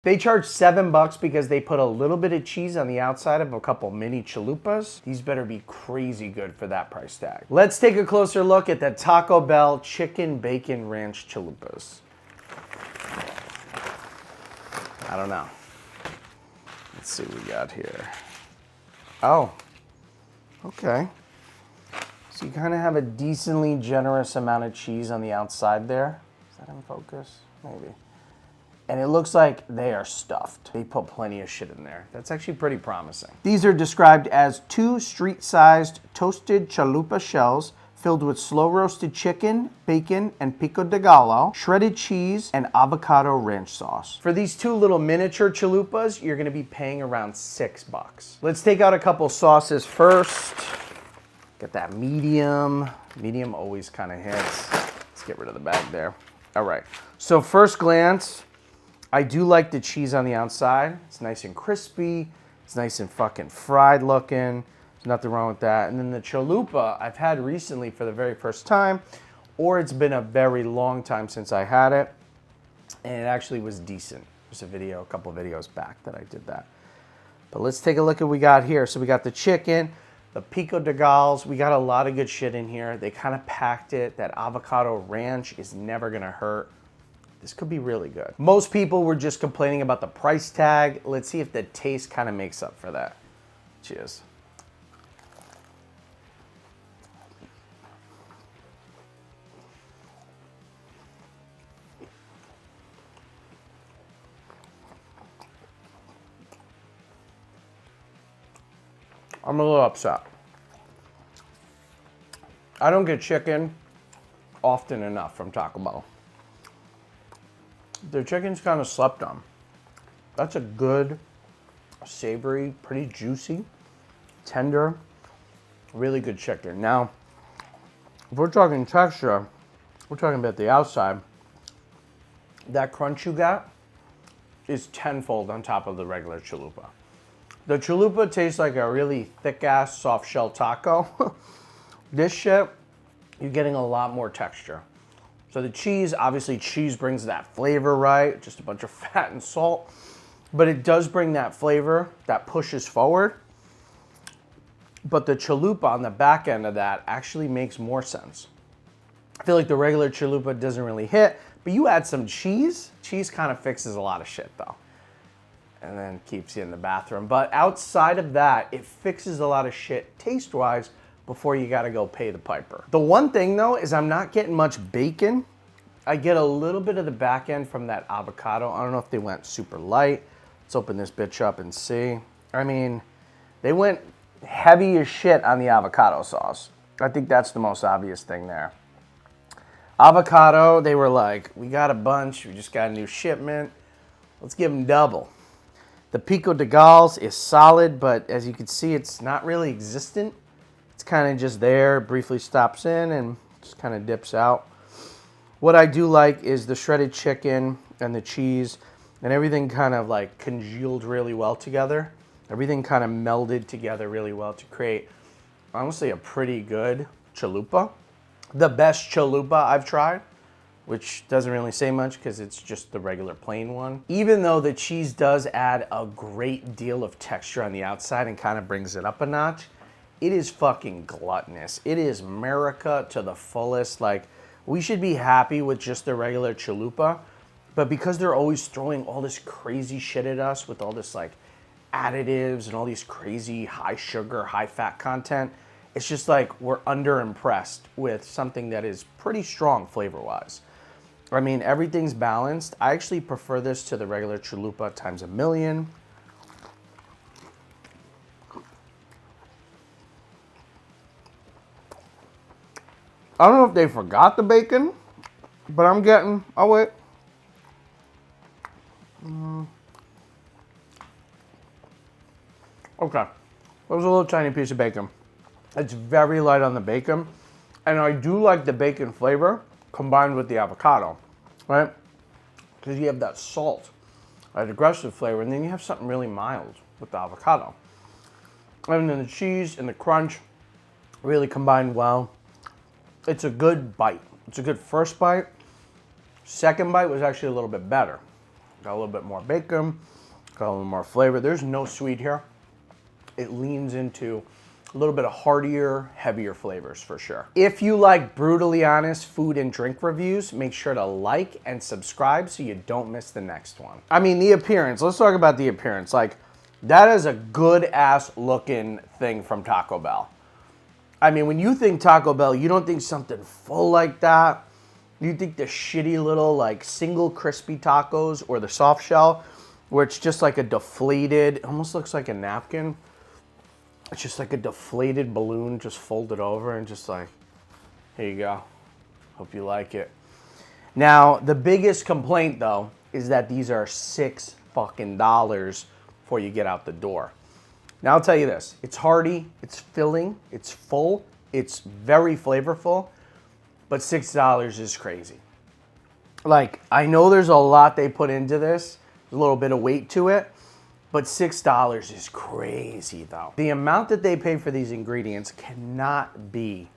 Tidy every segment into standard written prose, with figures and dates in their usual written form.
They charge $7 because they put a little bit of cheese on the outside of a couple mini chalupas. These better be crazy good for that price tag. Let's take a closer look at the Taco Bell Chicken Bacon Ranch Chalupas. I don't know. Let's see what we got here. Oh, okay. So you kind of have a decently generous amount of cheese on the outside there. Is that in focus? Maybe. And it looks like they are stuffed. They put plenty of shit in there. That's actually pretty promising. These are described as 2 street-sized toasted chalupa shells filled with slow-roasted chicken, bacon, and pico de gallo, shredded cheese, and avocado ranch sauce. For these 2 little miniature chalupas, you're gonna be paying around $6. Let's take out a couple sauces first. Get that medium. Medium always kind of hits. Let's get rid of the bag there. All right, so first glance, I do like the cheese on the outside. It's nice and crispy. It's nice and fucking fried looking. There's nothing wrong with that. And then the chalupa I've had recently for the very first time, or it's been a very long time since I had it, and it actually was decent. There's a couple videos back that I did that. But let's take a look at what we got here. So we got the chicken, the pico de gallos. We got a lot of good shit in here. They kind of packed it. That avocado ranch is never gonna hurt. This could be really good. Most people were just complaining about the price tag. Let's see if the taste kind of makes up for that. Cheers. I'm a little upset. I don't get chicken often enough from Taco Bell. Their chicken's kind of slept on. That's a good, savory, pretty juicy, tender, really good chicken. Now, if we're talking texture, we're talking about the outside. That crunch you got is tenfold on top of the regular chalupa. The chalupa tastes like a really thick-ass soft shell taco. This shit, you're getting a lot more texture. So the cheese, obviously cheese brings that flavor, right? Just a bunch of fat and salt. But it does bring that flavor that pushes forward. But the chalupa on the back end of that actually makes more sense. I feel like the regular chalupa doesn't really hit, but you add some cheese. Cheese kind of fixes a lot of shit though. And then keeps you in the bathroom. But outside of that, it fixes a lot of shit taste-wise before you gotta go pay the piper. The one thing though is I'm not getting much bacon. I get a little bit of the back end from that avocado. I don't know if they went super light. Let's open this bitch up and see. I mean, they went heavy as shit on the avocado sauce. I think that's the most obvious thing there. Avocado, they were like, we got a bunch, we just got a new shipment. Let's give them double. The pico de gallos is solid, but as you can see, it's not really existent. It's kind of just there, briefly stops in and just kind of dips out. What I do like is the shredded chicken and the cheese and everything kind of like congealed really well together. Everything kind of melded together really well to create, honestly, a pretty good chalupa. The best chalupa I've tried, which doesn't really say much because it's just the regular plain one. Even though the cheese does add a great deal of texture on the outside and kind of brings it up a notch, it is fucking gluttonous. It is America to the fullest. Like, we should be happy with just the regular chalupa, but because they're always throwing all this crazy shit at us with all this like additives and all these crazy high sugar, high fat content, it's just like we're underimpressed with something that is pretty strong flavor-wise. I mean, everything's balanced. I actually prefer this to the regular chalupa times a million. I don't know if they forgot the bacon, but I'm getting, oh wait. Okay, there's a little tiny piece of bacon. It's very light on the bacon, and I do like the bacon flavor combined with the avocado, right? Because you have that salt, that aggressive flavor, and then you have something really mild with the avocado. And then the cheese and the crunch really combine well. It's a good bite. It's a good first bite. Second bite was actually a little bit better. Got a little bit more bacon, got a little more flavor. There's no sweet here. It leans into a little bit of heartier, heavier flavors for sure. If you like brutally honest food and drink reviews, make sure to like and subscribe so you don't miss the next one. I mean, the appearance, let's talk about the appearance. Like, that is a good ass looking thing from Taco Bell. I mean, when you think Taco Bell, you don't think something full like that. You think the shitty little like single crispy tacos or the soft shell, where it's just like a deflated, almost looks like a napkin. It's just like a deflated balloon just folded over and just like, here you go. Hope you like it. Now, the biggest complaint though is that these are $6 fucking before you get out the door. Now I'll tell you this, it's hearty, it's filling, it's full, it's very flavorful, but $6 is crazy. Like, I know there's a lot they put into this, a little bit of weight to it, but $6 is crazy though. The amount that they pay for these ingredients cannot be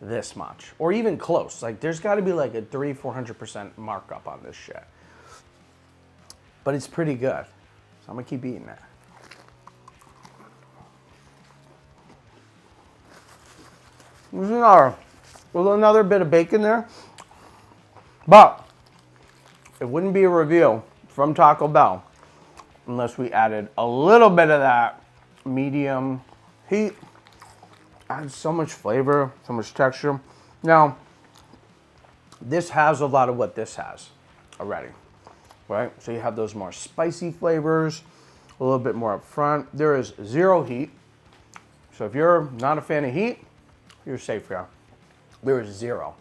this much, or even close. Like, there's gotta be like a 300-400% markup on this shit. But it's pretty good, so I'm gonna keep eating it. There's another bit of bacon there, but it wouldn't be a review from Taco Bell unless we added a little bit of that medium heat. Adds so much flavor, so much texture. Now, this has a lot of what this has already, right? So you have those more spicy flavors, a little bit more up front. There is zero heat. So if you're not a fan of heat, you're safe here. There is zero.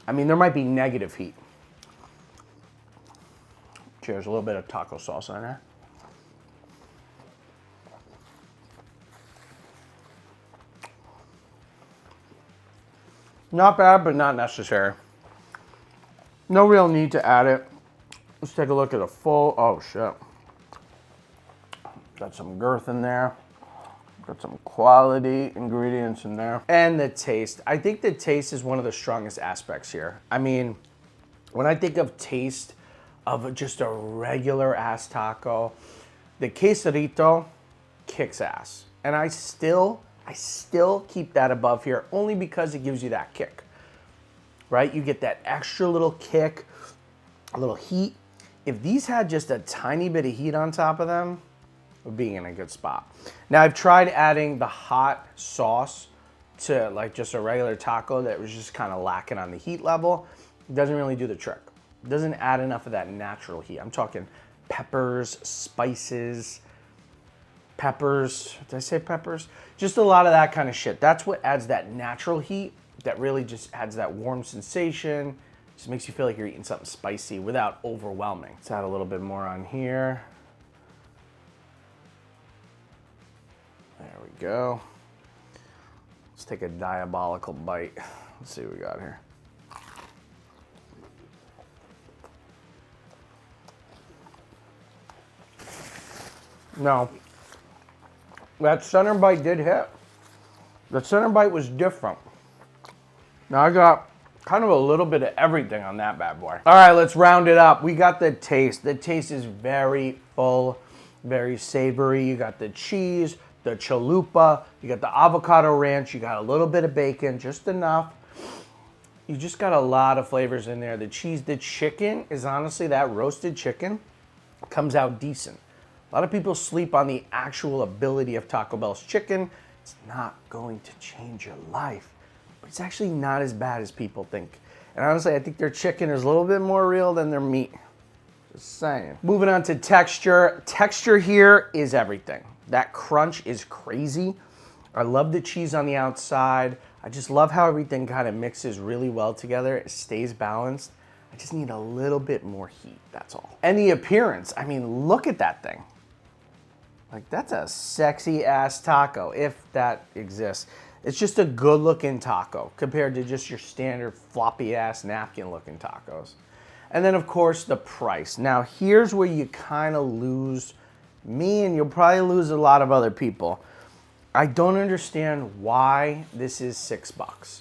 I mean, there might be negative heat. Cheers, a little bit of taco sauce on there. Not bad, but not necessary. No real need to add it. Let's take a look at a full, oh shit. Got some girth in there. Got some quality ingredients in there. And the taste. I think the taste is one of the strongest aspects here. I mean, when I think of taste of just a regular ass taco, the quesarito kicks ass. And I still keep that above here only because it gives you that kick, right? You get that extra little kick, a little heat. If these had just a tiny bit of heat on top of them, we're being in a good spot. Now, I've tried adding the hot sauce to like just a regular taco that was just kind of lacking on the heat level. It doesn't really do the trick. It doesn't add enough of that natural heat. I'm talking peppers, spices, peppers. Did I say peppers? Just a lot of that kind of shit. That's what adds that natural heat that really just adds that warm sensation. Just makes you feel like you're eating something spicy without overwhelming. Let's add a little bit more on here. There we go. Let's take a diabolical bite. Let's see what we got here. No, that center bite did hit. The center bite was different. Now I got kind of a little bit of everything on that bad boy. All right, let's round it up. We got the taste. The taste is very full, very savory. You got the cheese, the chalupa, you got the avocado ranch, you got a little bit of bacon, just enough. You just got a lot of flavors in there. The cheese, the chicken is honestly, that roasted chicken comes out decent. A lot of people sleep on the actual ability of Taco Bell's chicken. It's not going to change your life, but it's actually not as bad as people think. And honestly, I think their chicken is a little bit more real than their meat. Just saying. Moving on to texture. Texture here is everything. That crunch is crazy. I love the cheese on the outside. I just love how everything kind of mixes really well together. It stays balanced. I just need a little bit more heat, that's all. And the appearance, I mean, look at that thing. Like, that's a sexy ass taco, if that exists. It's just a good looking taco compared to just your standard floppy ass napkin looking tacos. And then of course the price. Now here's where you kind of lose me, and you'll probably lose a lot of other people. I don't understand why this is $6.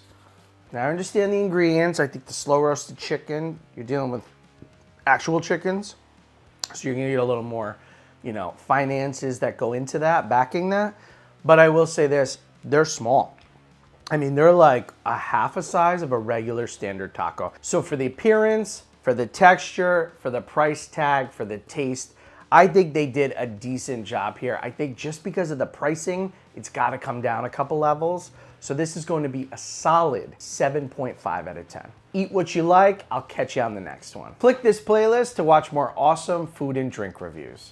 Now I understand the ingredients. I think the slow roasted chicken, you're dealing with actual chickens. So you're gonna get a little more, you know, finances that go into that, backing that. But I will say this, they're small. I mean, they're like a half a size of a regular standard taco. So for the appearance, for the texture, for the price tag, for the taste, I think they did a decent job here. I think just because of the pricing, it's gotta come down a couple levels. So this is going to be a solid 7.5 out of 10. Eat what you like, I'll catch you on the next one. Click this playlist to watch more awesome food and drink reviews.